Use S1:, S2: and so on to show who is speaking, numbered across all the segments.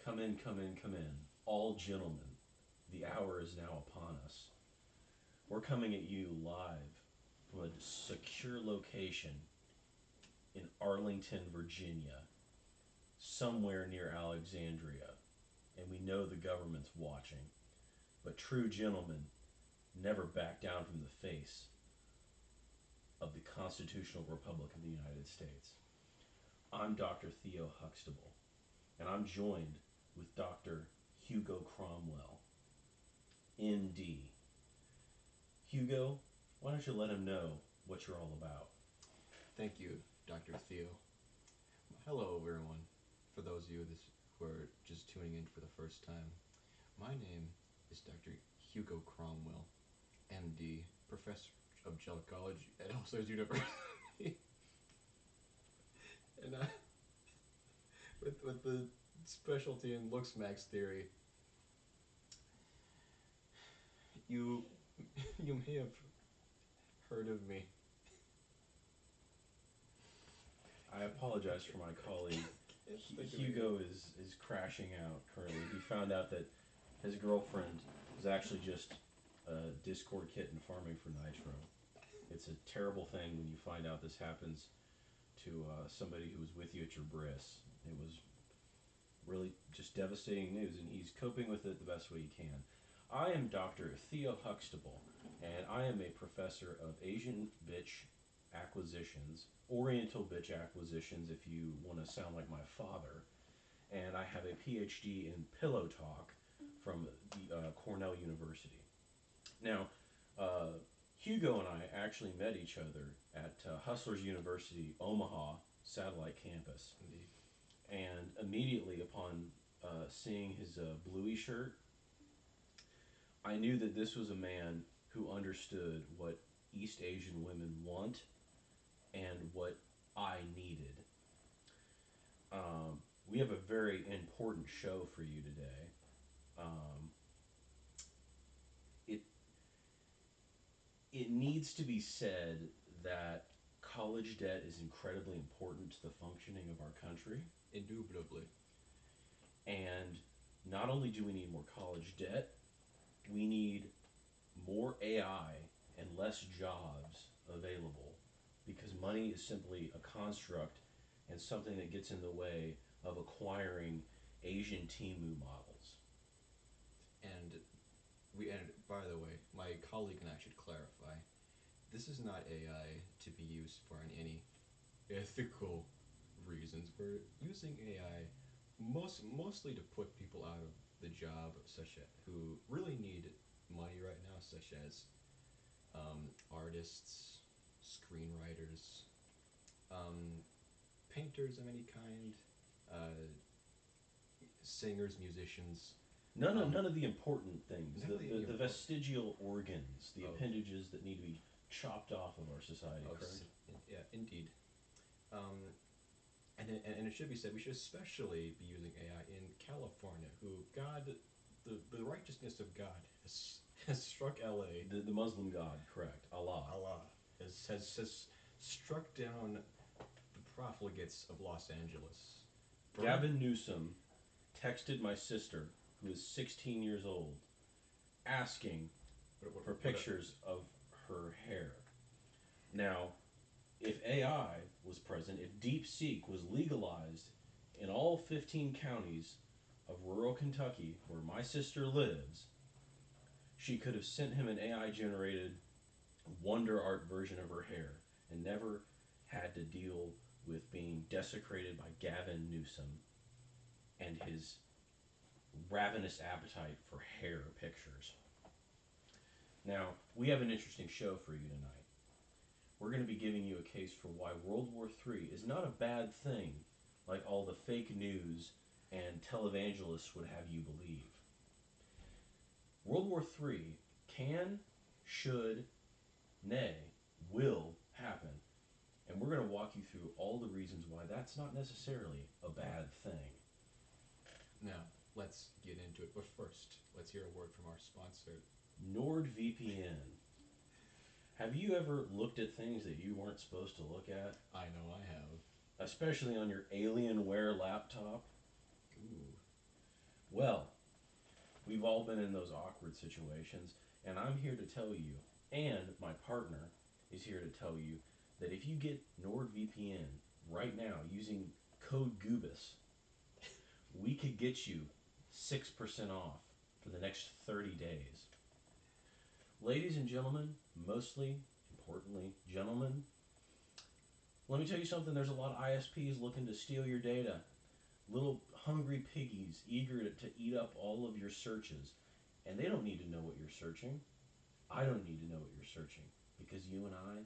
S1: Come in, come in, come in. All gentlemen, the hour is now upon us. We're coming at you live from a secure location in Arlington, Virginia, somewhere near Alexandria. And we know the government's watching. But true gentlemen never back down from the face of the Constitutional Republic of the United States. I'm Dr. Theo Huxtable, and I'm joined with Dr. Hugo Cromwell, MD. Hugo, why don't you let him know what you're all about?
S2: Thank you, Dr. Theo. Hello, everyone. For those of you who are just tuning in for the first time, my name is Dr. Hugo Cromwell, MD, Professor of Jellicology at Hustlers University. And with the specialty in looks max theory, you may have heard of me.
S1: I apologize for my colleague. Hugo is crashing out currently. He found out that his girlfriend is actually just a Discord kitten farming for Nitro. It's a terrible thing when you find out this happens to somebody who was with you at your bris. It was really just devastating news, and he's coping with it the best way he can. I am Dr. Theo Huxtable, and I am a professor of Asian bitch acquisitions, Oriental bitch acquisitions if you want to sound like my father, and I have a PhD in pillow talk from the Cornell University. Now, Hugo and I actually met each other at Hustlers University, Omaha satellite campus.
S2: Indeed.
S1: And immediately upon seeing his bluey shirt, I knew that this was a man who understood what East Asian women want and what I needed. We have a very important show for you today. It it needs to be said that college debt is incredibly important to the functioning of our country.
S2: Indubitably.
S1: And not only do we need more college debt, we need more AI and less jobs available because money is simply a construct and something that gets in the way of acquiring Asian Timu models.
S2: And by the way, my colleague and I should clarify, this is not AI to be used for any ethical reasons. We're using AI mostly to put people out of the job, who really need money right now, such as artists, screenwriters, painters of any kind, singers, musicians.
S1: None of the important things, the
S2: important.
S1: vestigial organs, the
S2: Oh.
S1: appendages that need to be chopped off of our society, correct?
S2: Yeah, indeed. And it should be said, we should especially be using AI in California, who the righteousness of God has struck LA.
S1: The Muslim god, correct, Allah.
S2: Allah has struck down the profligates of Los Angeles.
S1: Gavin Newsom texted my sister, who is 16 years old, asking for pictures of her hair. Now, if AI was present, if DeepSeek was legalized in all 15 counties of rural Kentucky, where my sister lives, she could have sent him an AI-generated wonder art version of her hair and never had to deal with being desecrated by Gavin Newsom and his ravenous appetite for hair pictures. Now, we have an interesting show for you tonight. We're going to be giving you a case for why World War III is not a bad thing like all the fake news and televangelists would have you believe. World War III can, should, nay, will happen. And we're going to walk you through all the reasons why that's not necessarily a bad thing.
S2: Now, let's get into it. But first, let's hear a word from our sponsor,
S1: Nord VPN. Have you ever looked at things that you weren't supposed to look at?
S2: I know I have.
S1: Especially on your Alienware laptop?
S2: Ooh.
S1: Well, we've all been in those awkward situations, and I'm here to tell you, and my partner is here to tell you, that if you get Nord VPN right now using code GOOBUS, we could get you 6% off for the next 30 days. Ladies and gentlemen, mostly importantly, gentlemen, let me tell you something. There's a lot of ISPs looking to steal your data. Little hungry piggies eager to eat up all of your searches. And they don't need to know what you're searching. I don't need to know what you're searching. Because you and I,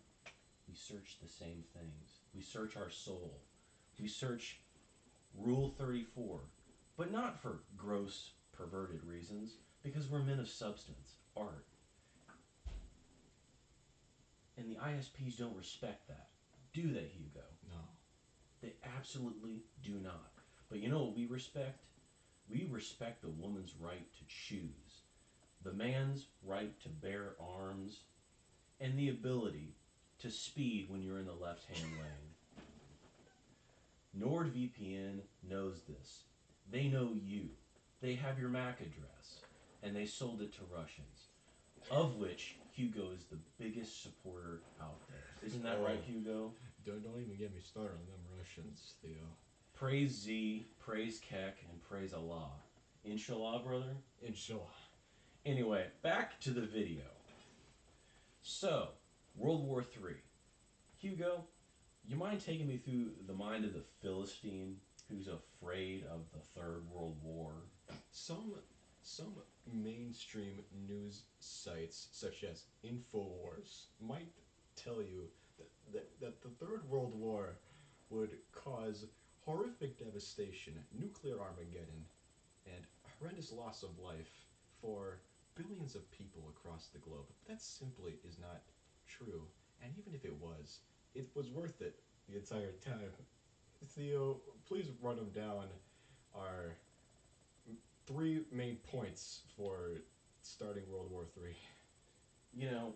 S1: we search the same things. We search our soul. We search Rule 34. But not for gross, perverted reasons. Because we're men of substance, art. And the ISPs don't respect that. Do they, Hugo?
S2: No.
S1: They absolutely do not. But you know what we respect? We respect the woman's right to choose, the man's right to bear arms, and the ability to speed when you're in the left-hand lane. NordVPN knows this. They know you. They have your MAC address, and they sold it to Russians, of which Hugo is the biggest supporter out there. Isn't that right, Hugo?
S2: Don't even get me started on them Russians, Theo.
S1: Praise Z, praise Kek, and praise Allah. Inshallah, brother?
S2: Inshallah.
S1: Anyway, back to the video. So, World War III. Hugo, you mind taking me through the mind of the Philistine who's afraid of the Third World War?
S2: Some mainstream news sites, such as InfoWars, might tell you that the Third World War would cause horrific devastation, nuclear Armageddon, and horrendous loss of life for billions of people across the globe. But that simply is not true. And even if it was worth it the entire time. Theo, please run them down our 3 main points for starting World War III.
S1: You know,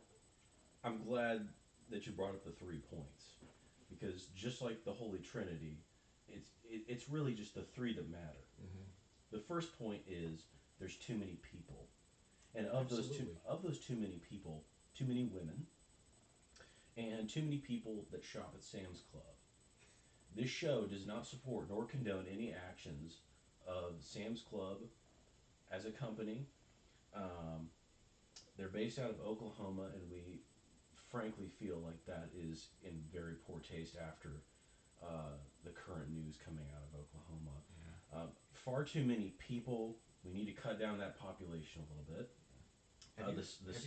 S1: I'm glad that you brought up the 3 points. Because just like the Holy Trinity, it's really just the 3 that matter.
S2: Mm-hmm.
S1: The first point is there's too many people. And of those too many people, too many women, and too many people that shop at Sam's Club. This show does not support nor condone any actions of Sam's Club as a company. They're based out of Oklahoma, and we frankly feel like that is in very poor taste after the current news coming out of Oklahoma.
S2: Yeah.
S1: Far too many people. We need to cut down that population a little bit.
S2: Have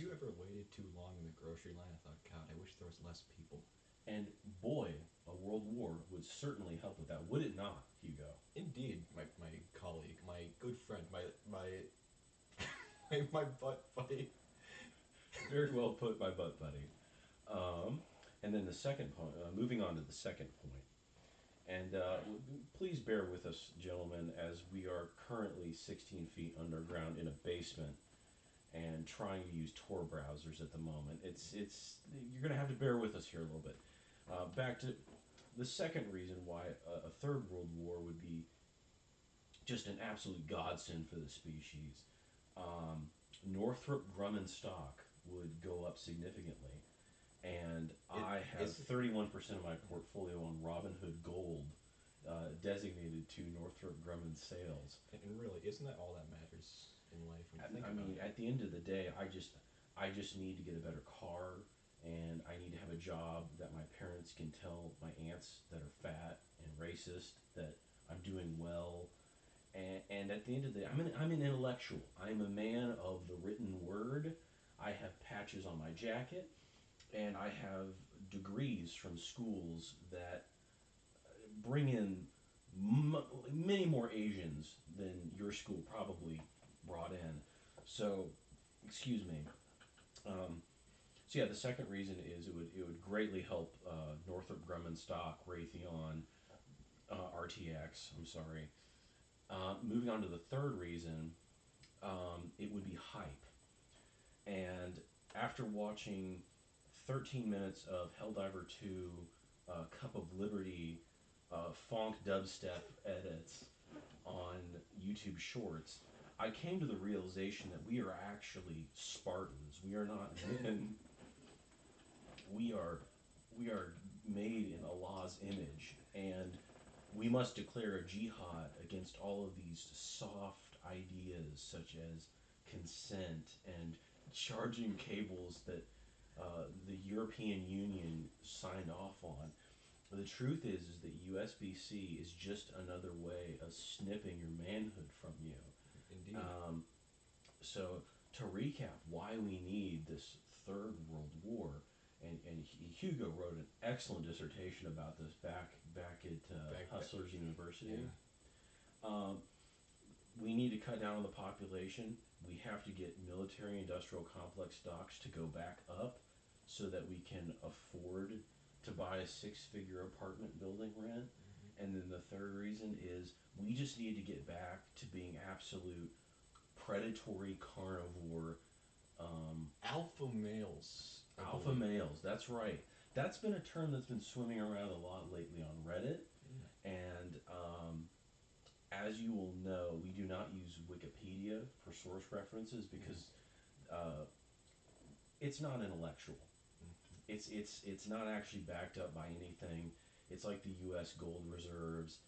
S2: you ever waited too long in the grocery line? I thought, God, I wish there was less people.
S1: And boy, a world war would certainly help with that, would it not, Hugo?
S2: Indeed, my colleague, my good friend, my my butt buddy.
S1: Very well put, my butt buddy. And then the second point, moving on to the second point. And please bear with us, gentlemen, as we are currently 16 feet underground in a basement and trying to use Tor browsers at the moment. It's you're going to have to bear with us here a little bit. Back to the second reason why a third world war would be just an absolute godsend for the species. Northrop Grumman stock would go up significantly, and I have 31% of my portfolio on Robinhood Gold designated to Northrop Grumman sales.
S2: And really, isn't that all that matters in life?
S1: I mean, at the end of the day, I just need to get a better car, and I need to have a job that my parents can tell my aunts that are fat and racist that I'm doing well. And at the end of the day, I'm an intellectual. I'm a man of the written word. I have patches on my jacket, and I have degrees from schools that bring in many more Asians than your school probably brought in. So, excuse me. So yeah, the second reason is it would greatly help Northrop Grumman stock, Raytheon, RTX. I'm sorry. Moving on to the third reason, it would be hype. And after watching 13 minutes of Helldiver 2, Cup of Liberty, funk dubstep edits on YouTube. YouTube Shorts, I came to the realization that we are actually Spartans. We are not men. We are made in Allah's image, and we must declare a jihad against all of these soft ideas such as consent and charging cables that the European Union signed off on. The truth is that USB-C is just another way of snipping your manhood from you.
S2: Indeed.
S1: So to recap, why we need this third world war, and Hugo wrote an excellent dissertation about this back at Hustlers University.
S2: Yeah.
S1: We need to cut down on the population. We have to get military-industrial complex stocks to go back up so that we can afford to buy a six-figure apartment building rent.
S2: Mm-hmm.
S1: And then the third reason is we just need to get back to being absolute predatory carnivore.
S2: Alpha males.
S1: Alpha males, that's right. That's been a term that's been swimming around a lot lately on Reddit.
S2: Yeah.
S1: And as you will know, we do not use Wikipedia for source references because it's not intellectual. It's not actually backed up by anything. It's like the U.S. gold reserves.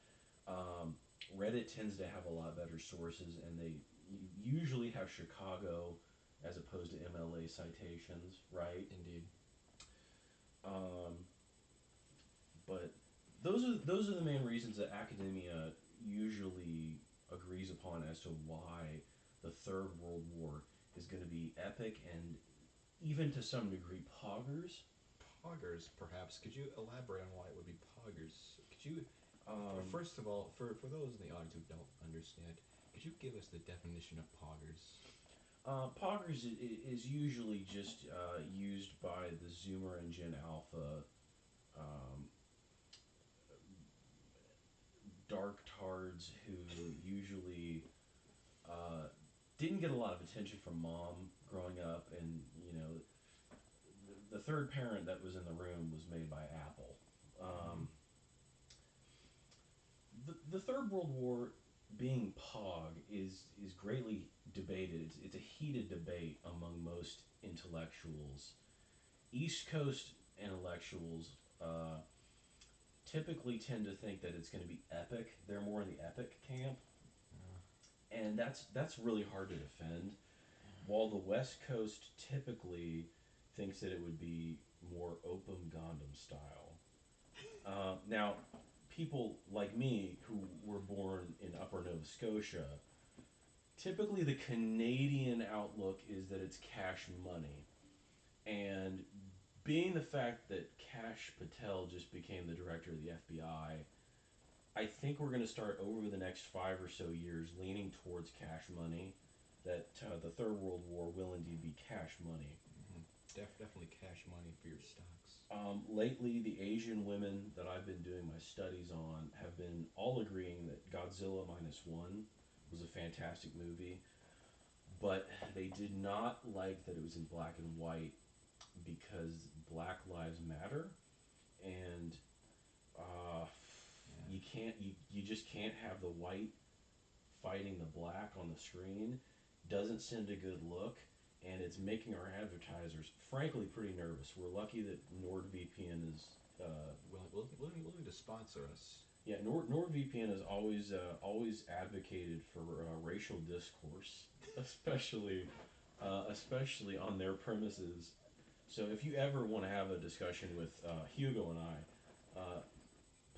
S1: Reddit tends to have a lot better sources, and they usually have Chicago as opposed to MLA citations, right?
S2: Indeed.
S1: But those are the main reasons that academia usually agrees upon as to why the Third World War is going to be epic and even to some degree poggers.
S2: Poggers, perhaps. Could you elaborate on why it would be poggers? Could you, first of all, for those in the audience who don't understand, could you give us the definition of poggers?
S1: Poggers is usually just used by the Zoomer and Gen Alpha dark tards who usually didn't get a lot of attention from mom growing up, and the third parent that was in the room was made by Apple. The Third World War being pog is greatly debated. It's a heated debate among most intellectuals. East Coast intellectuals typically tend to think that it's going to be epic. They're more in the epic camp, and that's really hard to defend. While the West Coast typically thinks that it would be more Open Gundam style. Now, people like me who were born in Upper Nova Scotia, typically the Canadian outlook is that it's cash money. And being the fact that Kash Patel just became the director of the FBI, I think we're going to start over the next 5 or so years leaning towards cash money, that the Third World War will indeed be cash money.
S2: Mm-hmm. Definitely cash money for your stocks.
S1: Lately, the Asian women that I've been doing my studies on have been all agreeing that Godzilla Minus One was a fantastic movie, but they did not like that it was in black and white because Black Lives Matter, and you just can't have the white fighting the black on the screen. Doesn't send a good look, and it's making our advertisers frankly pretty nervous. We're lucky that Nord VPN is
S2: willing to sponsor us.
S1: Yeah, Nord VPN has always advocated for racial discourse, especially on their premises. So if you ever want to have a discussion with Hugo and I,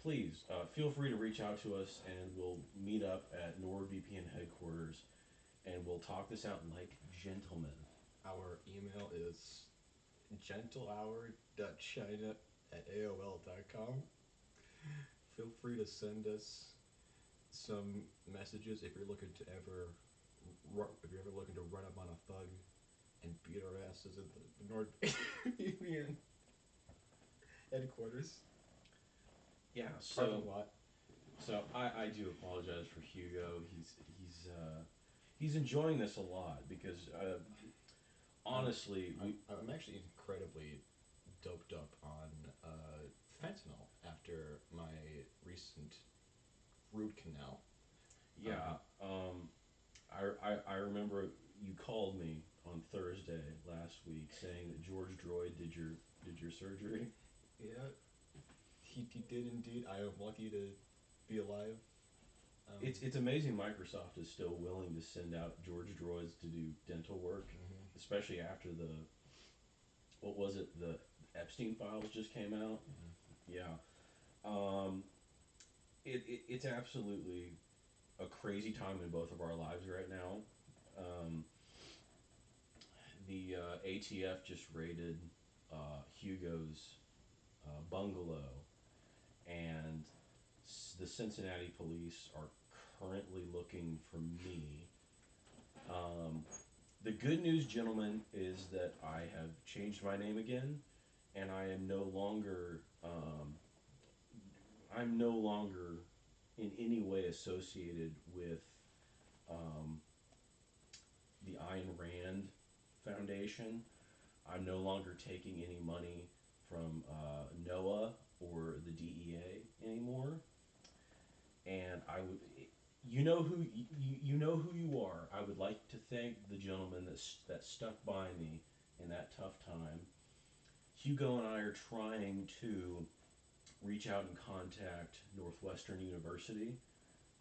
S1: please feel free to reach out to us, and we'll meet up at NordVPN headquarters, and we'll talk this out like gentlemen.
S2: Our email is gentlehour.china@aol.com. Feel free to send us some messages if you're looking to run up on a thug and beat our asses at the Nord VPN headquarters.
S1: Yeah,
S2: so
S1: I do apologize for Hugo. He's enjoying this a lot because honestly,
S2: I'm actually incredibly doped up on fentanyl after my recent root canal.
S1: Yeah. I remember you called me on Thursday last week saying that George Droid did your surgery.
S2: Yeah, he did indeed. I am lucky to be alive.
S1: It's amazing Microsoft is still willing to send out George Droids to do dental work, especially after the what was it, the Epstein files just came out. Yeah. It's absolutely a crazy time in both of our lives right now. The ATF just raided Hugo's bungalow, and the Cincinnati police are currently looking for me. The good news, gentlemen, is that I have changed my name again, and I'm no longer in any way associated with um, the Ayn Rand Foundation. I'm no longer taking any money from NOAA or the DEA anymore. And I would, you know who you are. I would like to thank the gentleman that stuck by me in that tough time. Hugo and I are trying to reach out and contact Northwestern University.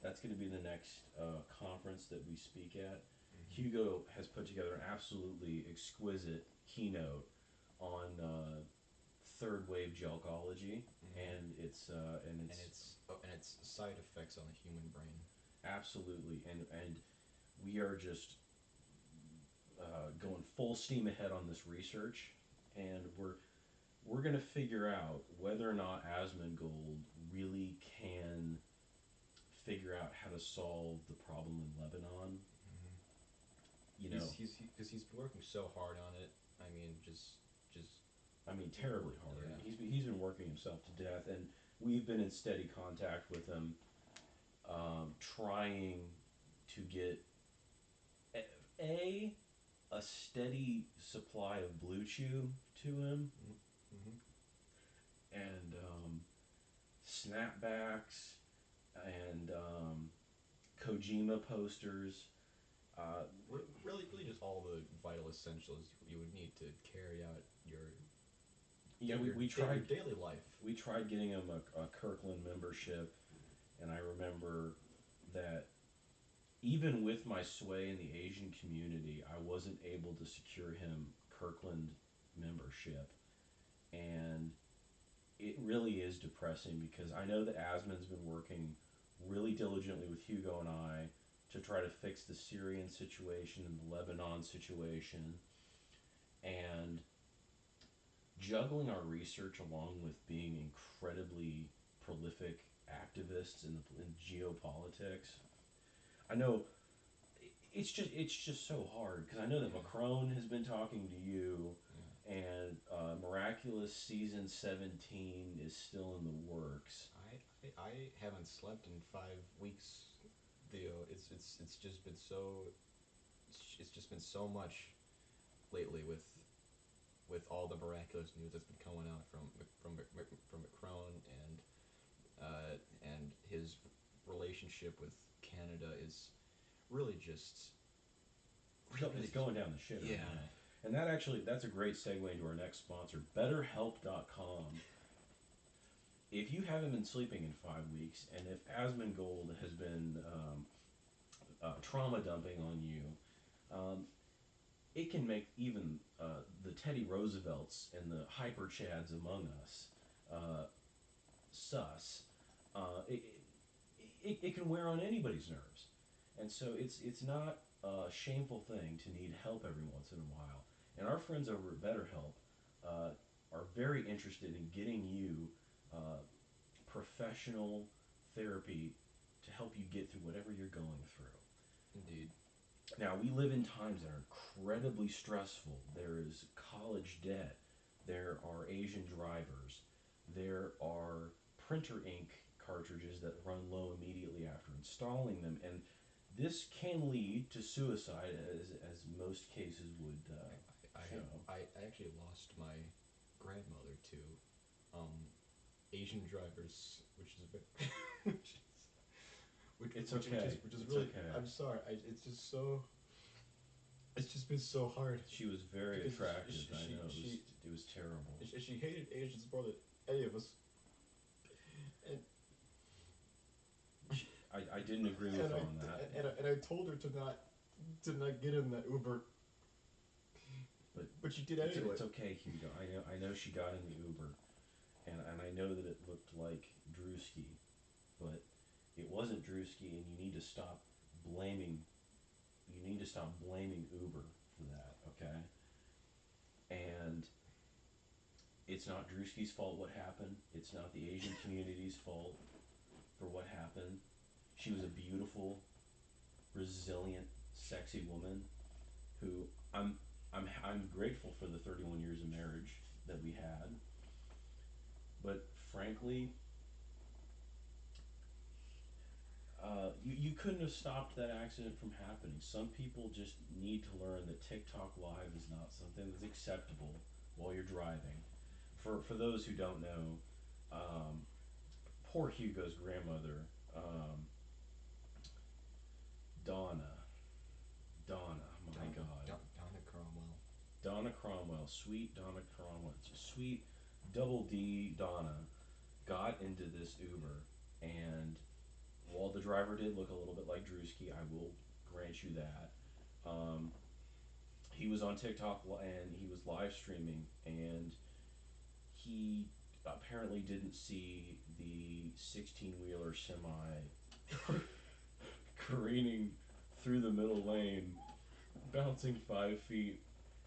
S1: That's going to be the next conference that we speak at. Hugo has put together an absolutely exquisite keynote on third wave gelcology, and
S2: its side effects on the human brain.
S1: Absolutely, and we are just going full steam ahead on this research, and we're going to figure out whether or not Asmongold really can figure out how to solve the problem in Lebanon. You know,
S2: because he's been working so hard on it. I mean,
S1: terribly hard.
S2: Yeah.
S1: He's been working himself to death, and we've been in steady contact with him, trying to get a steady supply of Blue Chew to him, and snapbacks and Kojima posters.
S2: Really, just all the vital essentials you would need to carry out your
S1: we tried
S2: daily life.
S1: We tried getting him a Kirkland membership, and I remember that even with my sway in the Asian community, I wasn't able to secure him Kirkland membership, and it really is depressing because I know that Asmon's been working really diligently with Hugo and I to try to fix the Syrian situation and the Lebanon situation, and juggling our research along with being incredibly prolific activists in geopolitics. I know it's just so hard because I know that Macron has been talking to you, and Miraculous season 17 is still in the works.
S2: I haven't slept in 5 weeks, Theo. It's just been so much lately with all the miraculous news that's been coming out from Macron, and his relationship with Canada is really just
S1: It's going down the shitter.
S2: Yeah.
S1: Now. And that's a great segue into our next sponsor, BetterHelp.com. If you haven't been sleeping in 5 weeks, and if Asmongold has been trauma dumping on you, it can make even the Teddy Roosevelts and the hyper chads among us sus. It can wear on anybody's nerves, and so it's not a shameful thing to need help every once in a while. And our friends over at BetterHelp are very interested in getting you professional therapy to help you get through whatever you're going through.
S2: Indeed.
S1: Now, we live in times that are incredibly stressful. There is college debt. There are Asian drivers. There are printer ink cartridges that run low immediately after installing them. And this can lead to suicide, as most cases would show.
S2: I actually lost my grandmother to Asian drivers, which is a bit.
S1: It's okay.
S2: Which is really.
S1: Okay.
S2: I'm sorry. It's just so It's just been so hard.
S1: She was very
S2: Because
S1: attractive.
S2: she-
S1: I know
S2: she-
S1: it was terrible.
S2: She hated Asians more than any of us. And
S1: I didn't agree with her on that.
S2: and I told her to not get in that Uber. But she did anyway.
S1: It's okay, Hugo. I know she got in the Uber, and I know that it looked like Drewski, but it wasn't Drewski, and you need to stop blaming. You need to stop blaming Uber for that, okay? And it's not Drewski's fault what happened. It's not the Asian community's fault for what happened. She was a beautiful, resilient, sexy woman who I'm grateful for the 31 years of marriage that we had. But frankly, you couldn't have stopped that accident from happening. Some people just need to learn that TikTok Live is not something that's acceptable while you're driving. For those who don't know, poor Hugo's grandmother, Donna, my God.
S2: Donna Cromwell.
S1: Donna Cromwell, sweet Donna Cromwell, sweet double D Donna, got into this Uber, and while the driver did look a little bit like Drewski, I will grant you that. He was on TikTok and he was live streaming, and he apparently didn't see the 16-wheeler semi careening through the middle lane, bouncing 5 feet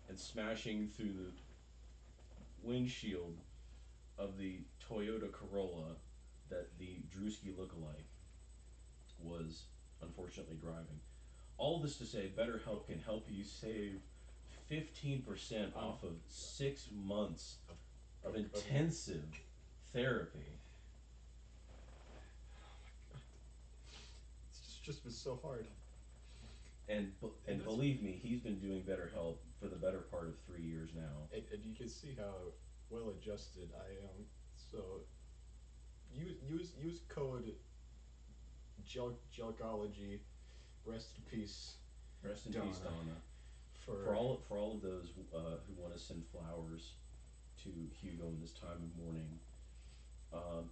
S1: and smashing through the windshield of the Toyota Corolla that the Drewski lookalike was unfortunately driving. All this to say, BetterHelp can help you save 15% off of 6 months of intensive therapy.
S2: It's just been so hard.
S1: And believe me, he's been doing BetterHelp for the better part of 3 years now.
S2: And you can see how well adjusted I am. So use code Jelgology. Rest in peace.
S1: Rest in peace, Donna. For all of those who want to send flowers to Hugo in this time of mourning,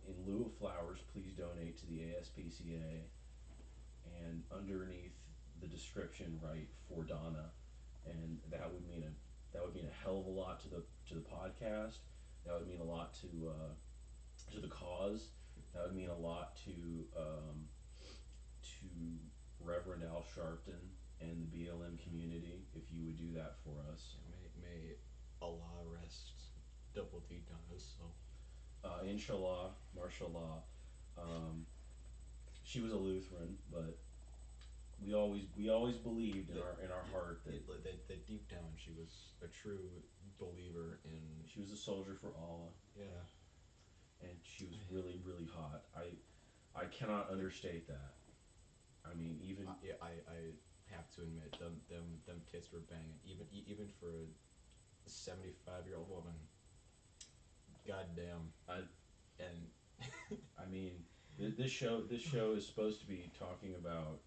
S1: in lieu of flowers, please donate to the ASPCA, and underneath the description write for Donna, and that would mean a hell of a lot to the podcast. That would mean a lot to the cause. That would mean a lot to Reverend Al Sharpton and the BLM community if you would do that for us.
S2: May Allah rest double D Donna's soul.
S1: Inshallah, mashallah. She was a Lutheran, but we always believed in our heart
S2: that deep down she was a true believer in.
S1: She was a soldier for Allah.
S2: Yeah.
S1: And she was really, really hot. I cannot understate that. I mean, even
S2: I have to admit them tits were banging. Even for a 75-year-old woman. Goddamn.
S1: I mean, this show is supposed to be talking about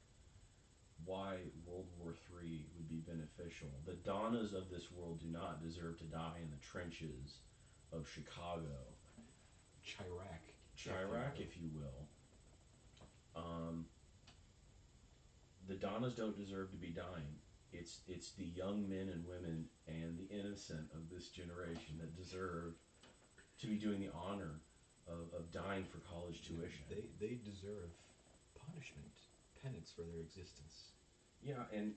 S1: why World War III would be beneficial. The Donnas of this world do not deserve to die in the trenches of Chicago. Chirac, if you will. The Donnas don't deserve to be dying. It's the young men and women and the innocent of this generation that deserve to be doing the honor of dying for college tuition.
S2: They deserve punishment, penance for their existence.
S1: Yeah, and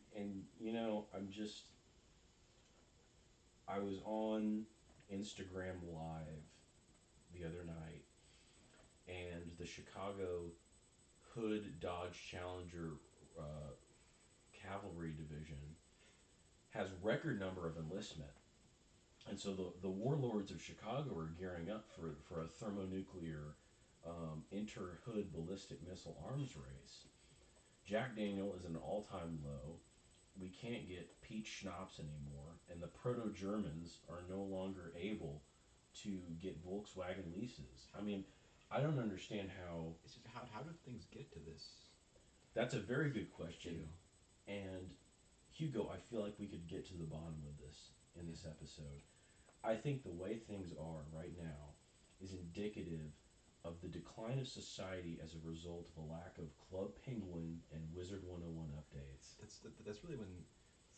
S1: I was on Instagram Live the other night, and the Chicago Hood Dodge Challenger Cavalry Division has record number of enlistment. And so the warlords of Chicago are gearing up for a thermonuclear inter-hood ballistic missile arms race. Jack Daniel is an all-time low. We can't get peach schnapps anymore, and the proto-Germans are no longer able to get Volkswagen leases. I mean, I don't understand how...
S2: It's just how did things get to this?
S1: That's a very good question. And Hugo, I feel like we could get to the bottom of this in this episode. I think the way things are right now is indicative of the decline of society as a result of a lack of Club Penguin and Wizard 101 updates.
S2: That's really when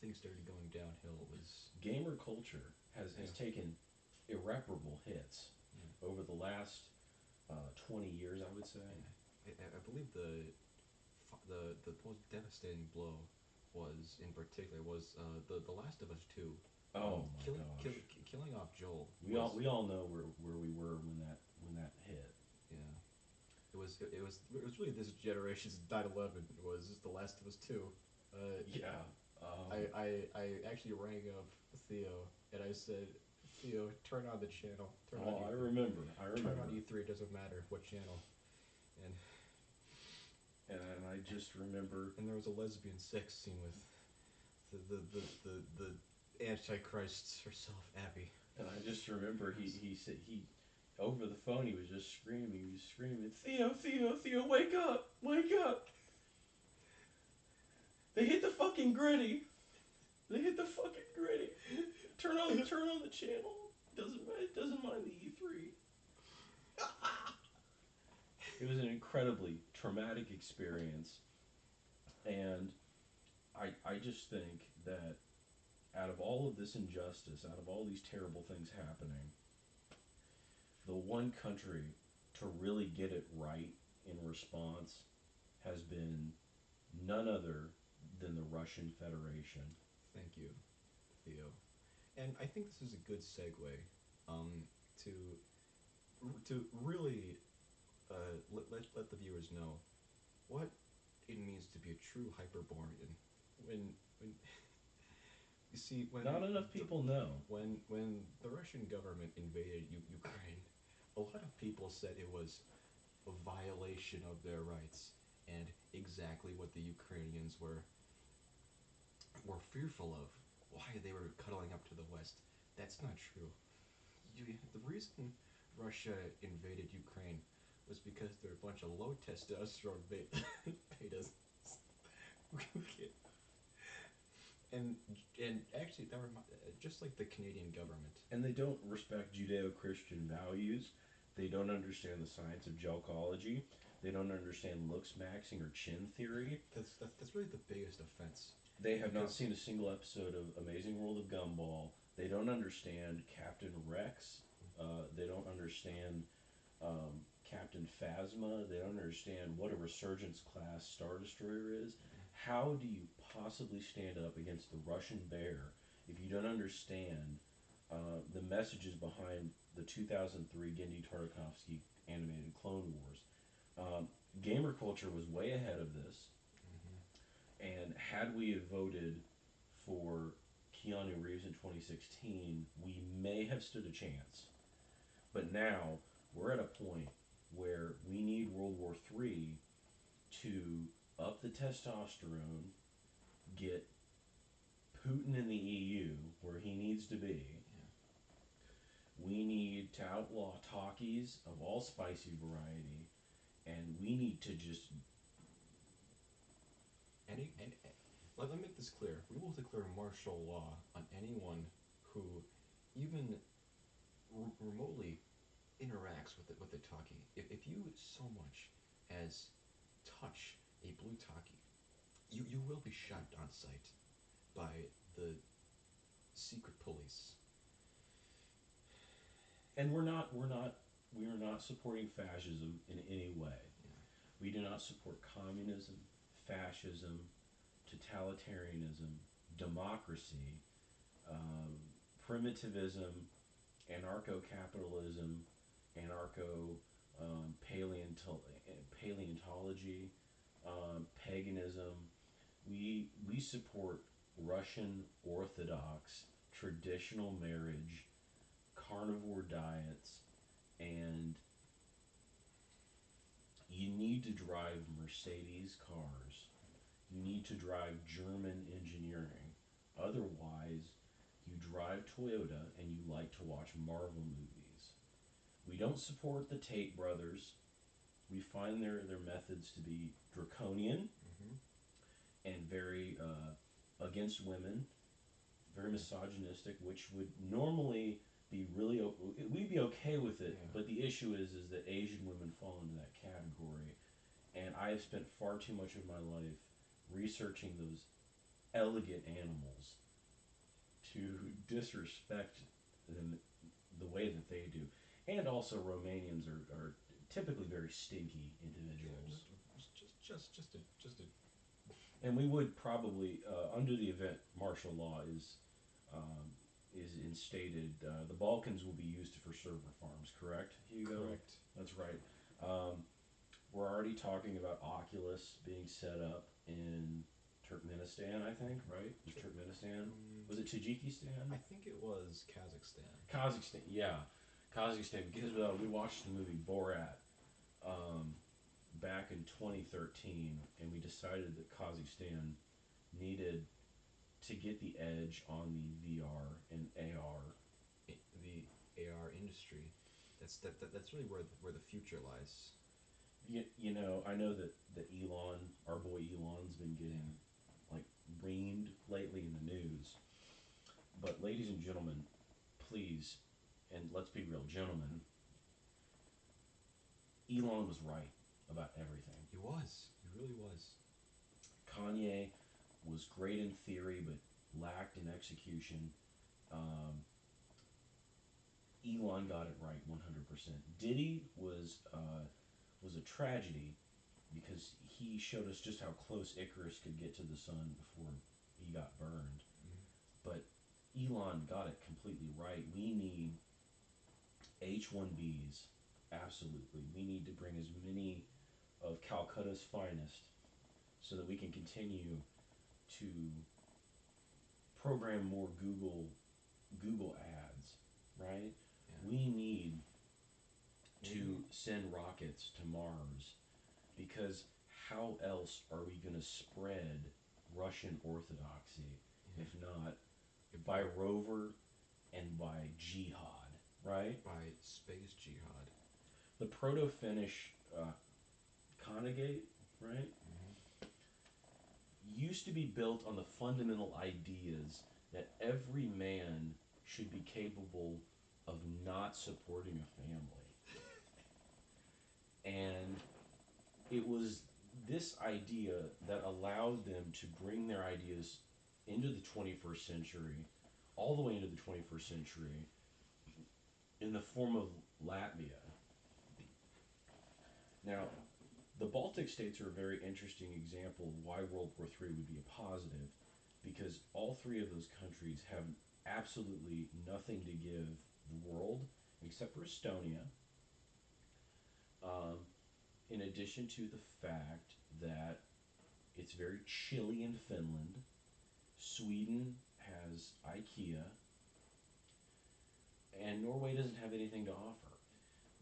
S2: things started going downhill. Was
S1: gamer culture has taken irreparable hits over the last 20 years, I would say.
S2: I believe the most devastating blow was in particular was the Last of Us 2.
S1: Oh my gosh!
S2: Killing off Joel.
S1: We all know where we were when that hit.
S2: Yeah, it was really this generation's 9/11. It was The Last of Us 2.
S1: Yeah.
S2: I actually rang up Theo and I said, Theo, turn on the channel.
S1: I remember.
S2: Turn on E3. It doesn't matter what channel.
S1: And I just remember.
S2: And there was a lesbian sex scene with the Antichrist herself, Abby.
S1: And I just remember he said over the phone he was just screaming. He was screaming, Theo, wake up, wake up! They hit the fucking gritty. Turn on the channel. It doesn't mind the E3. It was an incredibly traumatic experience, and I just think that out of all of this injustice, out of all these terrible things happening, the one country to really get it right in response has been none other than the Russian Federation.
S2: Thank you, Theo. And I think this is a good segue to really let the viewers know what it means to be a true Hyperborean. When you see, when
S1: not enough people know.
S2: When the Russian government invaded Ukraine, a lot of people said it was a violation of their rights and exactly what the Ukrainians were fearful of. Why they were cuddling up to the West. That's not true. The reason Russia invaded Ukraine was because they're a bunch of low testosterone betas. And actually, that were just like the Canadian government.
S1: And they don't respect Judeo-Christian values. They don't understand the science of jelcology. They don't understand looks maxing or chin theory.
S2: That's really the biggest offense.
S1: They have not seen a single episode of Amazing World of Gumball. They don't understand Captain Rex. They don't understand Captain Phasma. They don't understand what a Resurgence class Star Destroyer is. How do you possibly stand up against the Russian bear if you don't understand the messages behind the 2003 Gendy Tartakovsky animated Clone Wars? Gamer culture was way ahead of this. And had we have voted for Keanu Reeves in 2016, we may have stood a chance. But now we're at a point where we need World War III to up the testosterone, get Putin in the EU where he needs to be. We need to outlaw talkies of all spicy variety, and we need to just...
S2: And let me make this clear. We will declare martial law on anyone who even remotely interacts with the talkie. If you so much as touch a blue talkie, you will be shot on sight by the secret police.
S1: And we are not supporting fascism in any way. Yeah. We do not support communism, fascism, totalitarianism, democracy, primitivism, anarcho-capitalism, paleontology, paganism. We support Russian Orthodox traditional marriage, carnivore diets, and you need to drive Mercedes cars. You need to drive German engineering. Otherwise, you drive Toyota and you like to watch Marvel movies. We don't support the Tate brothers. We find their methods to be draconian and very against women, very misogynistic, which would normally be really we'd be okay with it,
S2: Yeah.
S1: but the issue is that Asian women fall into that category, and I have spent far too much of my life researching those elegant animals to disrespect them the way that they do. And also, Romanians are typically very stinky individuals.
S2: Just a.
S1: And we would probably, under the event martial law is instated, the Balkans will be used for server farms, correct, Hugo?
S2: Correct.
S1: That's right. We're already talking about Oculus being set up in Turkmenistan, I think, right? Was Turkmenistan? Was it Tajikistan?
S2: I think it was Kazakhstan.
S1: Kazakhstan, yeah. Kazakhstan, because we watched the movie Borat back in 2013, and we decided that Kazakhstan needed to get the edge on the VR and AR.
S2: The AR industry. That's really where the future lies.
S1: You know, I know that Elon, our boy Elon's been getting like reamed lately in the news. But ladies and gentlemen, please, and let's be real, gentlemen, Elon was right about everything.
S2: He was. He really was.
S1: Kanye was great in theory, but lacked in execution. Elon got it right 100%. Diddy was a tragedy because he showed us just how close Icarus could get to the sun before he got burned. But Elon got it completely right. We need H-1Bs, absolutely. We need to bring as many of Calcutta's finest so that we can continue to program more Google ads, right?
S2: Yeah.
S1: We need to send rockets to Mars because how else are we going to spread Russian orthodoxy if not by rover and by jihad, right?
S2: By space jihad.
S1: The proto-Finnish Conagate, right? Used to be built on the fundamental ideas that every man should be capable of not supporting a family. And it was this idea that allowed them to bring their ideas into the 21st century, all the way into the 21st century, in the form of Latvia. Now, the Baltic states are a very interesting example of why World War III would be a positive, because all three of those countries have absolutely nothing to give the world except for Estonia. In addition to the fact that it's very chilly in Finland, Sweden has IKEA, and Norway doesn't have anything to offer.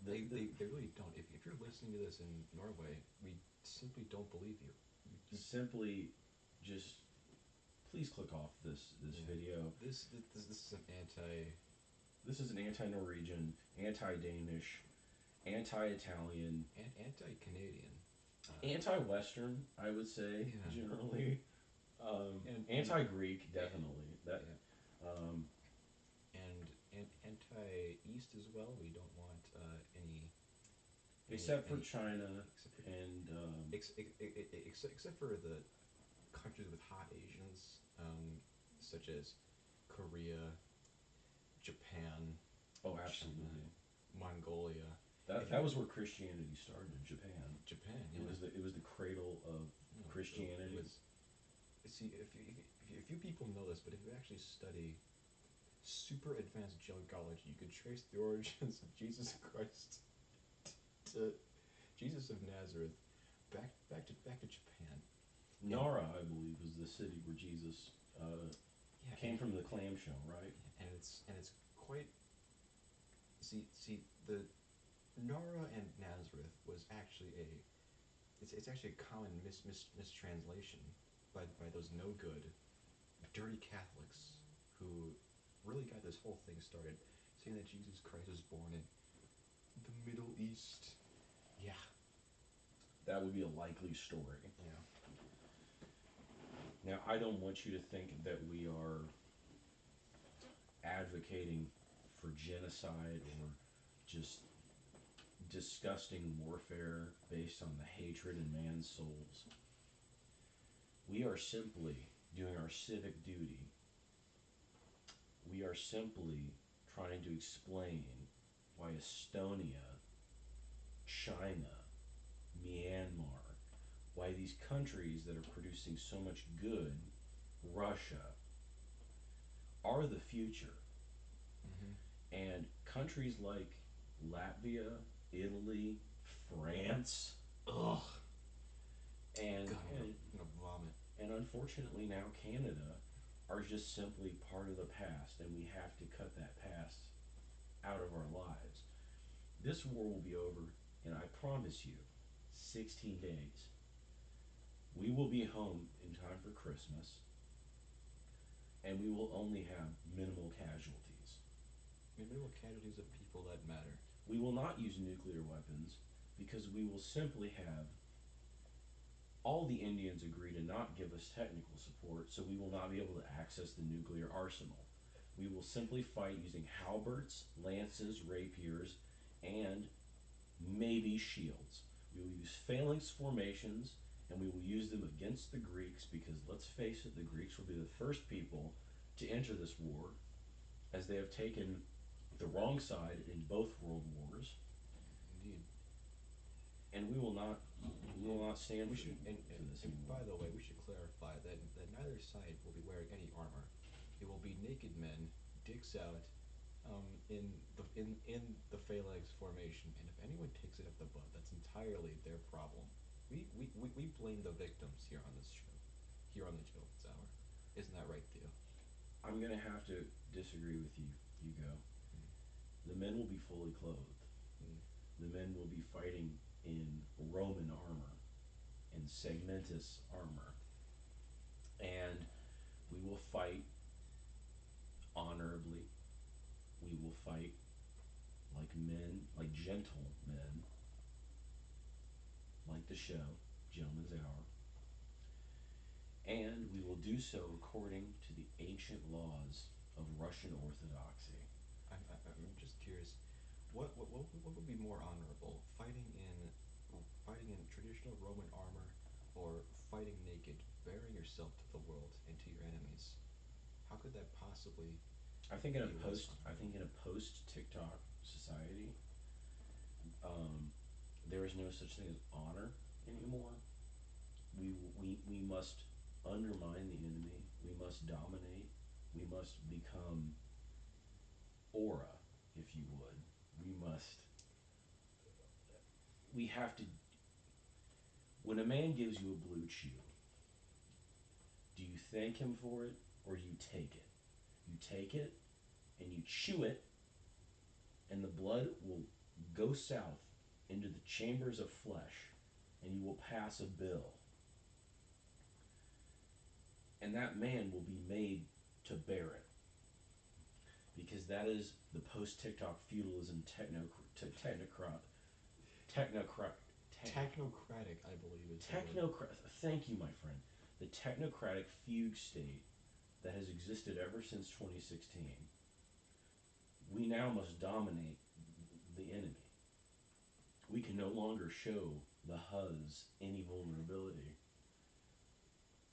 S2: They really don't. If you're listening to this in Norway, we simply don't believe you.
S1: Simply just please click off this video.
S2: This is an anti.
S1: This is an anti-Norwegian, anti-Danish, anti-Italian,
S2: and anti-Canadian.
S1: Anti-Western, I would say, generally. And anti-Greek, definitely. That.
S2: And anti-East as well. We don't want any.
S1: Except for China and
S2: except for the countries with hot Asians, such as Korea, Japan.
S1: Oh, absolutely.
S2: China, Mongolia.
S1: That was where Christianity started. Japan.
S2: Japan.
S1: It was the cradle of Christianity.
S2: See, if you people know this, but if you actually study super advanced geology, you can trace the origins of Jesus Christ to Jesus of Nazareth back to Japan.
S1: Nara, I believe, was the city where Jesus came from the clamshell, right?
S2: And it's quite. See the Nara and Nazareth was actually it's actually a common mistranslation by those no good, dirty Catholics who really got this whole thing started, saying that Jesus Christ was born in the Middle East. Yeah.
S1: That would be a likely story.
S2: Yeah.
S1: Now, I don't want you to think that we are advocating for genocide or just disgusting warfare based on the hatred in man's souls. We are simply doing our civic duty. We are simply trying to explain why Estonia, China, Myanmar, why these countries that are producing so much good, Russia, are the future. And countries like Latvia, Italy, France,
S2: Ugh.
S1: and,
S2: God,
S1: and
S2: I'm gonna vomit.
S1: and unfortunately now Canada are just simply part of the past, and we have to cut that past out of our lives. This war will be over, and I promise you, 16 days. We will be home in time for Christmas, and we will only have minimal casualties.
S2: Minimal casualties of people that matter.
S1: We will not use nuclear weapons because we will simply have all the Indians agree to not give us technical support, so we will not be able to access the nuclear arsenal. We will simply fight using halberds, lances, rapiers, and maybe shields. We will use phalanx formations, and we will use them against the Greeks because, let's face it, the Greeks will be the first people to enter this war, as they have taken the wrong side in both world wars.
S2: Indeed.
S1: And we will not stand
S2: We
S1: for,
S2: should,
S1: for this
S2: and
S1: anymore.
S2: by the way, we should clarify that neither side will be wearing any armor. It will be naked men, dicks out, in the phalanx formation, and if anyone takes it up the butt, that's entirely their problem. We blame the victims here on this show, here on the Gentleman's Hour. Isn't that right, Theo?
S1: I'm gonna have to disagree with you, Hugo. The men will be fully clothed. The men will be fighting in Roman armor and segmentus armor. And we will fight honorably. We will fight like men, like gentlemen, like the show, Gentleman's Hour. And we will do so according to the ancient laws of Russian Orthodoxy.
S2: I'm just curious. What would be more honorable, fighting in traditional Roman armor, or fighting naked, baring yourself to the world and to your enemies? How could that possibly?
S1: I think in a post TikTok society, there is no such thing as honor anymore. We must undermine the enemy. We must dominate. We must become aura, if you would. We have to. When a man gives you a blue chew, do you thank him for it or do you take it? You take it and you chew it, and the blood will go south into the chambers of flesh, and you will pass a bill. And that man will be made to bear it. Because that is the post TikTok feudalism
S2: Technocratic, I believe is
S1: thank you, my friend. The technocratic fugue state that has existed ever since 2016. We now must dominate the enemy. We can no longer show the Huz any vulnerability.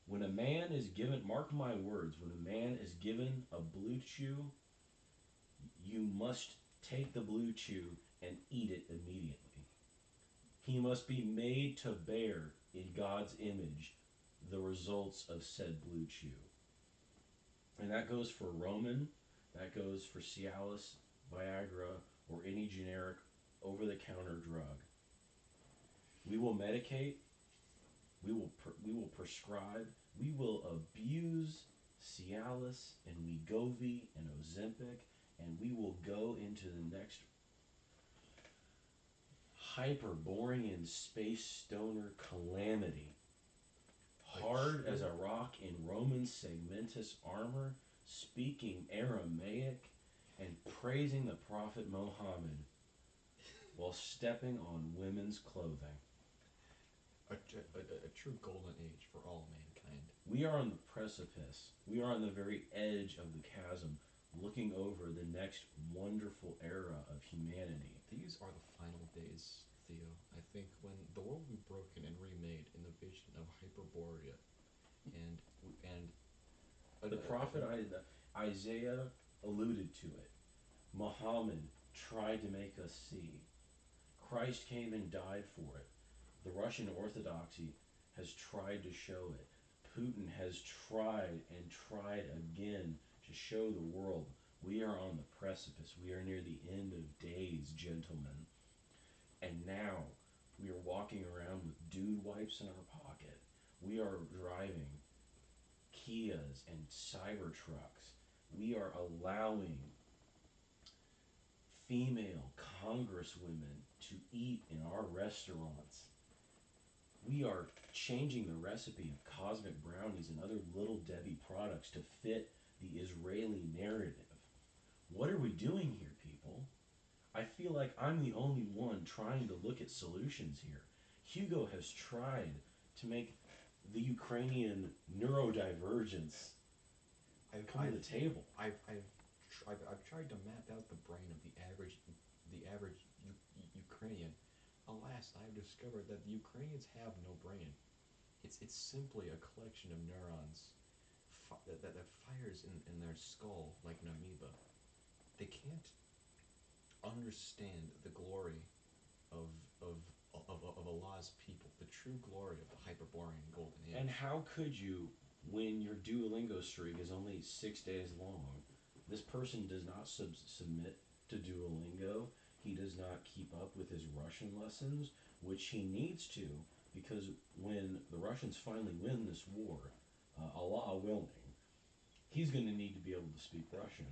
S1: When a man is given, mark my words, when a man is given a blue chew, you must take the blue chew and eat it immediately. He must be made to bear in God's image the results of said blue chew. And that goes for Roman, that goes for Cialis, Viagra, or any generic over-the-counter drug. We will medicate, we will prescribe, we will abuse Cialis and Wegovy and Ozempic, and we will go into the next Hyperborean space stoner calamity. Hard as a rock in Roman segmentus armor, speaking Aramaic and praising the Prophet Muhammad while stepping on women's clothing.
S2: A true golden age for all mankind.
S1: We are on the precipice. We are on the very edge of the chasm, looking over the next wonderful era of humanity.
S2: These are the final days, Theo. I think when the world will be broken and remade in the vision of Hyperborea, and
S1: The prophet Isaiah alluded to it. Muhammad tried to make us see. Christ came and died for it. The Russian Orthodoxy has tried to show it. Putin has tried and tried again to show the world we are on the precipice. We are near the end of days, gentlemen. And now we are walking around with dude wipes in our pocket. We are driving Kias and Cybertrucks. We are allowing female congresswomen to eat in our restaurants. We are changing the recipe of cosmic brownies and other Little Debbie products to fit the Israeli narrative. What are we doing here, people? I feel like I'm the only one trying to look at solutions here. Hugo has tried to make the Ukrainian neurodivergence come to the table.
S2: I've tried to map out the brain of the average Ukrainian. Alas, I've discovered that the Ukrainians have no brain. It's simply a collection of neurons that fires in their skull like an amoeba. They can't understand the glory of Allah's people, the true glory of the Hyperborean golden age.
S1: And how could you, when your Duolingo streak is only 6 days long? This person does not submit to Duolingo. He does not keep up with his Russian lessons, which he needs to, because when the Russians finally win this war, Allah willing, he's going to need to be able to speak Russian.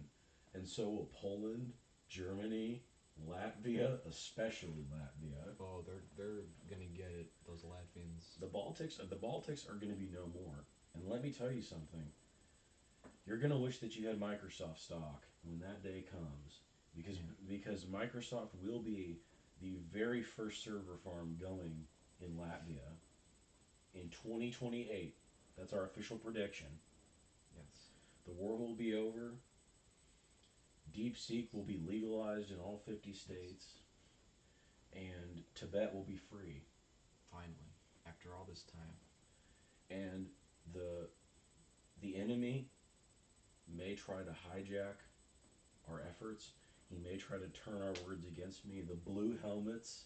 S1: And so will Poland, Germany, Latvia, especially Latvia.
S2: Oh, they're gonna get it. Those Latvians.
S1: The Baltics are going to be no more. And let me tell you something. You're going to wish that you had Microsoft stock when that day comes, because Microsoft will be the very first server farm going in Latvia in 2028. That's our official prediction.
S2: Yes.
S1: The war will be over. DeepSeek will be legalized in all 50 states, and Tibet will be free.
S2: Finally, after all this time.
S1: And the enemy may try to hijack our efforts. He may try to turn our words against me. The blue helmets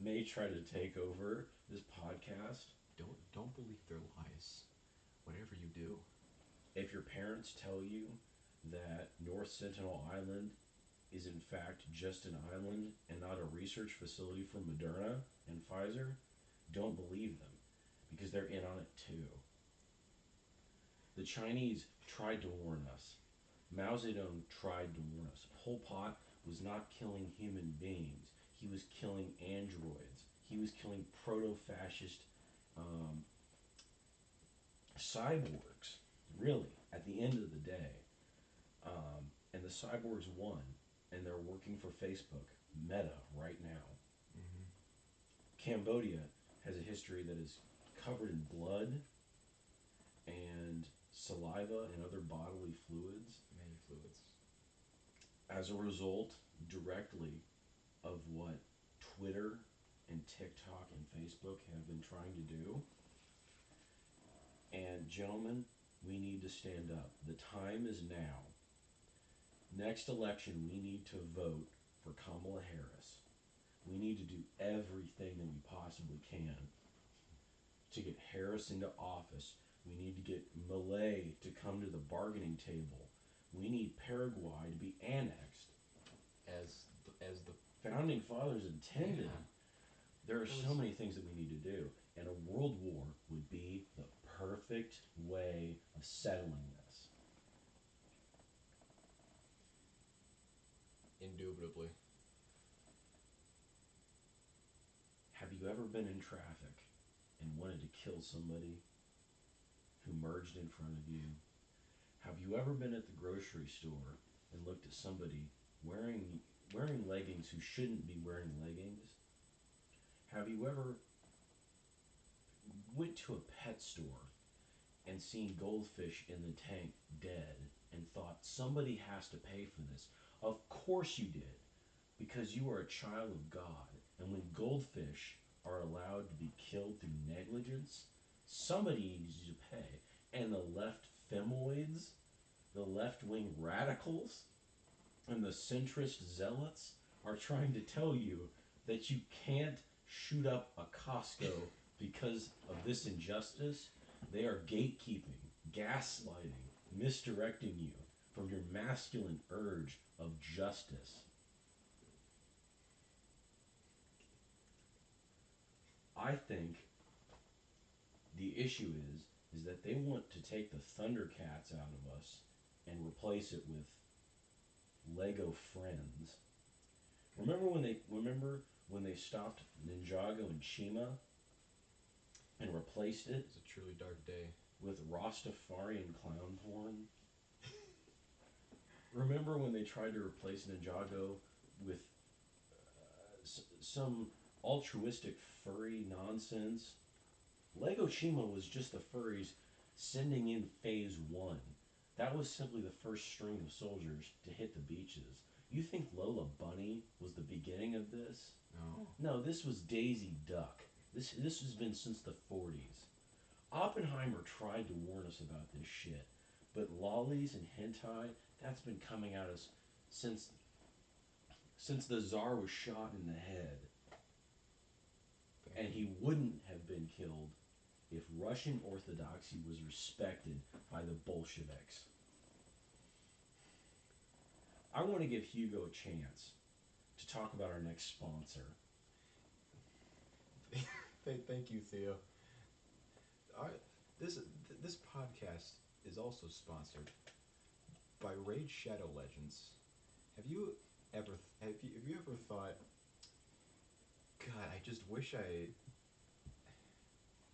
S1: may try to take over this podcast.
S2: Don't believe their lies. Whatever you do.
S1: If your parents tell you that North Sentinel Island is in fact just an island and not a research facility for Moderna and Pfizer, don't believe them, because they're in on it too. The Chinese tried to warn us. Mao Zedong tried to warn us. Pol Pot was not killing human beings. He was killing androids. He was killing proto-fascist cyborgs, really, at the end of the day. And the cyborgs won, and they're working for Facebook, Meta, right now.
S2: Mm-hmm.
S1: Cambodia has a history that is covered in blood and saliva and other bodily fluids.
S2: Many fluids.
S1: As a result, directly, of what Twitter and TikTok and Facebook have been trying to do. And gentlemen, we need to stand up. The time is now. Next election, we need to vote for Kamala Harris. We need to do everything that we possibly can to get Harris into office. We need to get Malay to come to the bargaining table. We need Paraguay to be annexed.
S2: As the
S1: founding fathers intended.
S2: Yeah.
S1: There are so many things that we need to do, and a world war would be the perfect way of settling this.
S2: Indubitably.
S1: Have you ever been in traffic and wanted to kill somebody who merged in front of you? Have you ever been at the grocery store and looked at somebody wearing leggings who shouldn't be wearing leggings? Have you ever went to a pet store and seen goldfish in the tank dead and thought somebody has to pay for this. Of course you did, because you are a child of God. And when goldfish are allowed to be killed through negligence, somebody needs to pay. And the left femoids, the left-wing radicals, and the centrist zealots are trying to tell you that you can't shoot up a Costco because of this injustice. They are gatekeeping, gaslighting, misdirecting you from your masculine urge of justice. I think the issue is that they want to take the Thundercats out of us and replace it with Lego Friends. Remember when they stopped Ninjago and Chima and replaced it?
S2: It's a truly dark day.
S1: With Rastafarian clown porn? Remember when they tried to replace Ninjago with some altruistic furry nonsense? Lego Chima was just the furries sending in phase 1. That was simply the first string of soldiers to hit the beaches. You think Lola Bunny was the beginning of this?
S2: No.
S1: No, this was Daisy Duck. This has been since the 40s. Oppenheimer tried to warn us about this shit, but lollies and hentai, that's been coming at us since the Tsar was shot in the head. And he wouldn't have been killed if Russian Orthodoxy was respected by the Bolsheviks. I want to give Hugo a chance to talk about our next sponsor.
S2: Thank you, Theo. This podcast is also sponsored by Raid Shadow Legends. Have you ever thought, God, I just wish I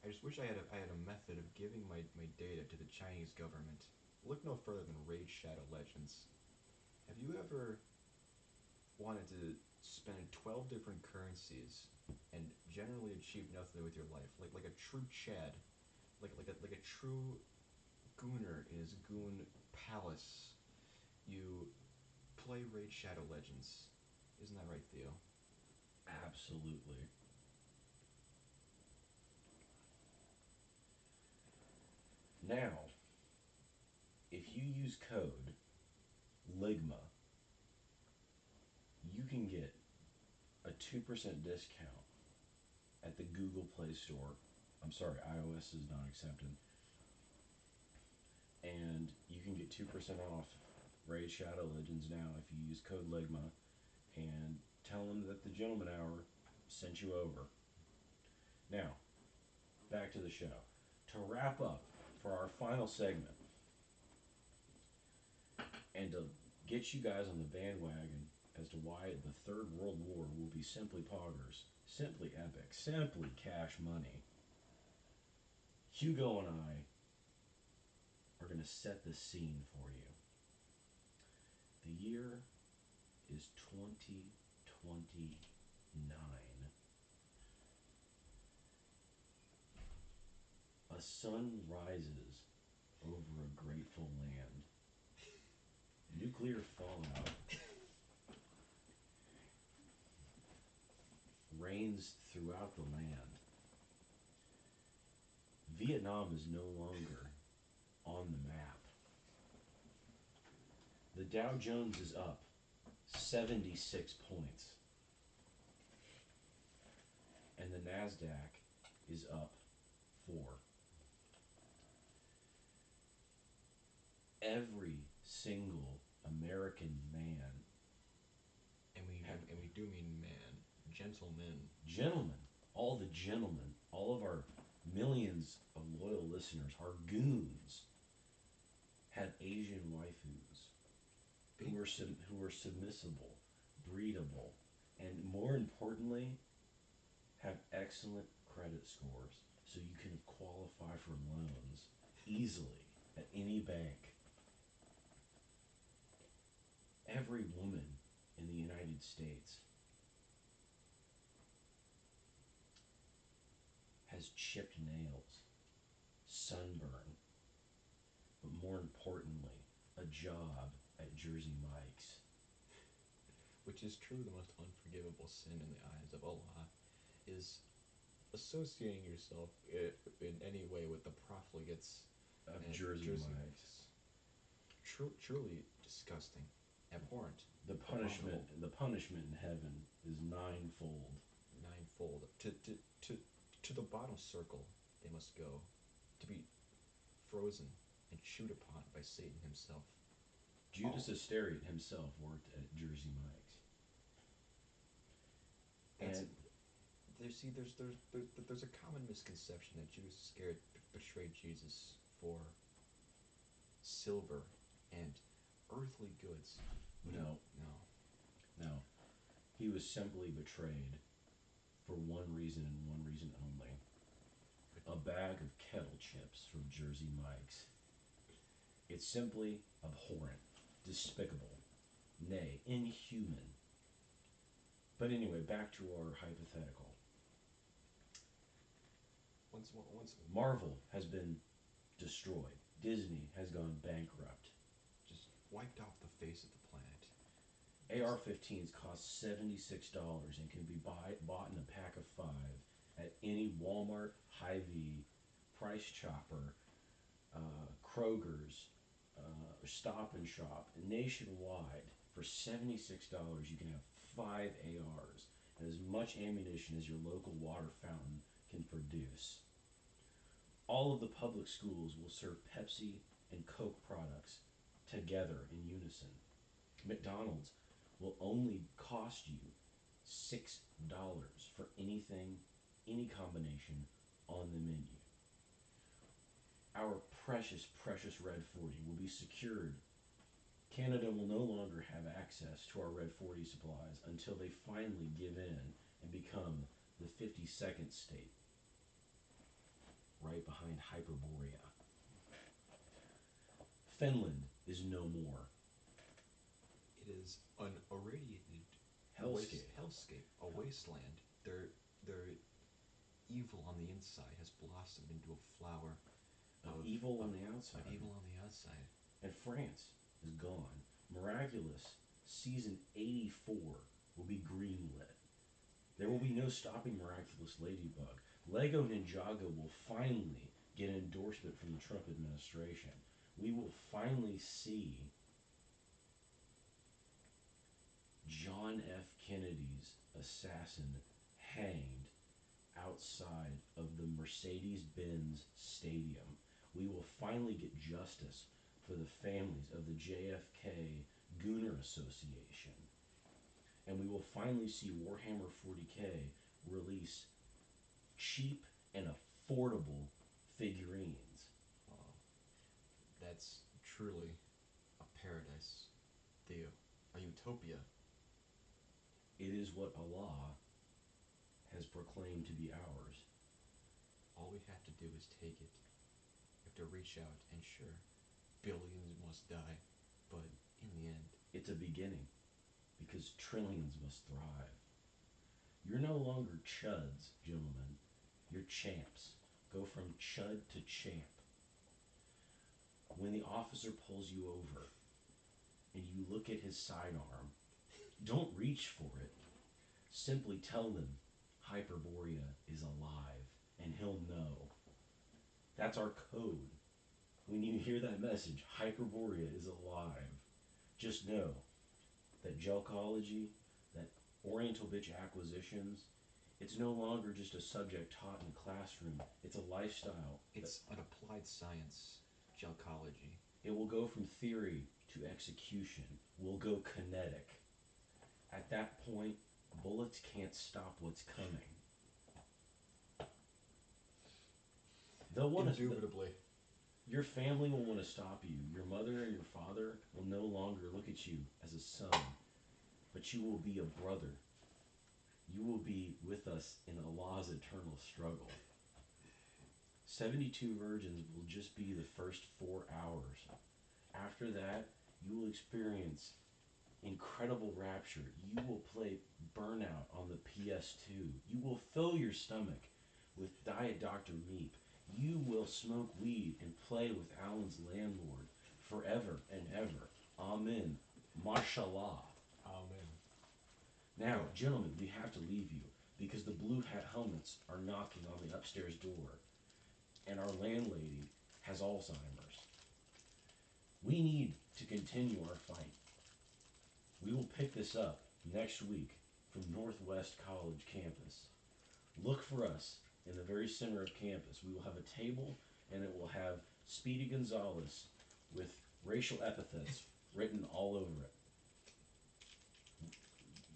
S2: had a method of giving my data to the Chinese government. Look no further than Raid Shadow Legends. Have you ever wanted to spend 12 different currencies and generally achieve nothing with your life, like a true Chad, like a true Gooner in his Goon Palace? You play Raid Shadow Legends, isn't that right, Theo?
S1: Absolutely. Now, if you use code LIGMA, you can get a 2% discount at the Google Play Store. I'm sorry, iOS is not accepted. And you can get 2% off Raid Shadow Legends now if you use code LIGMA and tell them that the Gentleman Hour sent you over. Now, back to the show. To wrap up for our final segment, and to get you guys on the bandwagon as to why the Third World War will be simply poggers, simply epic, simply cash money, Hugo and I are going to set the scene for you. The year is 2029. A sun rises over a grateful land. Nuclear fallout reigns throughout the land. Vietnam is no longer on the map. The Dow Jones is up 76 points. And the NASDAQ is up 4. Every single American man,
S2: and we do mean man,
S1: gentlemen, all the gentlemen, all of our millions of loyal listeners, our goons, have Asian waifus who are submissible, breedable, and more importantly, have excellent credit scores, so you can qualify for loans easily at any bank. Every woman in the United States has chipped nails, sunburn, more importantly, a job at Jersey Mike's.
S2: Which is truly the most unforgivable sin in the eyes of Allah, is associating yourself in any way with the profligates
S1: Of
S2: and
S1: Jersey Mike's.
S2: Truly disgusting, abhorrent,
S1: The punishment in heaven is ninefold.
S2: ninefold. To the bottom circle they must go, to be frozen and chewed upon by Satan himself.
S1: Judas Iscariot himself worked at Jersey Mike's. And
S2: there's a common misconception that Judas Iscariot betrayed Jesus for silver and earthly goods.
S1: no, he was simply betrayed for one reason and one reason only. A bag of kettle chips from Jersey Mike's. It's simply abhorrent, despicable, nay, inhuman. But anyway, back to our hypothetical.
S2: Once
S1: Marvel has been destroyed. Disney has gone bankrupt.
S2: just wiped off the face of the planet.
S1: AR-15s cost $76 and can be bought in a pack of 5 at any Walmart, Hy-Vee, Price Chopper, Kroger's, Stop and Shop, nationwide. For $76, you can have 5 ARs and as much ammunition as your local water fountain can produce. All of the public schools will serve Pepsi and Coke products together in unison. McDonald's will only cost you $6 for anything, any combination on the menu. Our precious, precious Red 40 will be secured. Canada will no longer have access to our Red 40 supplies until they finally give in and become the 52nd state, right behind Hyperborea. Finland is no more.
S2: It is an irradiated
S1: Hellscape.
S2: a wasteland. Their evil on the inside has blossomed into a flower
S1: Of evil on the outside.
S2: of evil on the outside.
S1: And France is gone. Miraculous season 84 will be greenlit. There will be no stopping Miraculous Ladybug. Lego Ninjago will finally get endorsement from the Trump administration. We will finally see John F. Kennedy's assassin hanged outside of the Mercedes-Benz Stadium. We will finally get justice for the families of the JFK Gooner Association. And we will finally see Warhammer 40K release cheap and affordable figurines.
S2: That's truly a paradise, a utopia.
S1: It is what Allah has proclaimed to be ours.
S2: All we have to do is take it. We have to reach out, and sure, billions must die, but in the end,
S1: It's a beginning, because trillions must thrive. You're no longer chuds, gentlemen. You're champs. Go from chud to champ. When the officer pulls you over and you look at his sidearm, don't reach for it. Simply tell him Hyperborea is alive, and he'll know. That's our code. When you hear that message, Hyperborea is alive, just know that gelcology, that Oriental bitch acquisitions, it's no longer just a subject taught in a classroom. It's a lifestyle.
S2: it's an applied science, gelcology.
S1: It will go from theory to execution. We'll go kinetic. At that point, bullets can't stop what's coming. They'll want to.
S2: Indubitably.
S1: Your family will want to stop you. Your mother and your father will no longer look at you as a son, but you will be a brother. You will be with us in Allah's eternal struggle. 72 virgins will just be the first 4 hours. After that, you will experience incredible rapture. You will play Burnout on the PS2. You will fill your stomach with Diet Dr. Meep. You will smoke weed and play with Alan's landlord. forever and ever. Amen. Mashallah.
S2: Amen.
S1: Now, gentlemen, we have to leave you because the blue hat helmets are knocking on the upstairs door, and our landlady has Alzheimer's. We need to continue our fight. We will pick this up next week from Northwest College campus. Look for us in the very center of campus. We will have a table, and it will have Speedy Gonzalez with racial epithets written all over it.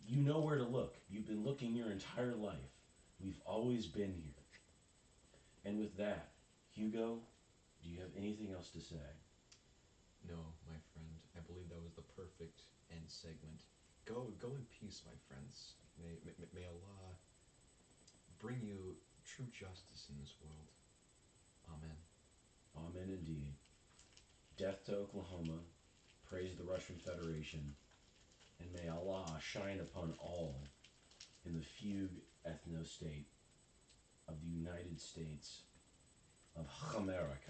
S1: You know where to look. You've been looking your entire life. We've always been here. And with that, Hugo, do you have anything else to say?
S2: No, my friend. I believe that was the perfect end segment. Go in peace, my friends. May Allah bring you true justice in this world. Amen.
S1: Amen indeed. Death to Oklahoma. Praise the Russian Federation. And may Allah shine upon all in the fugue ethno-state of the United States of America.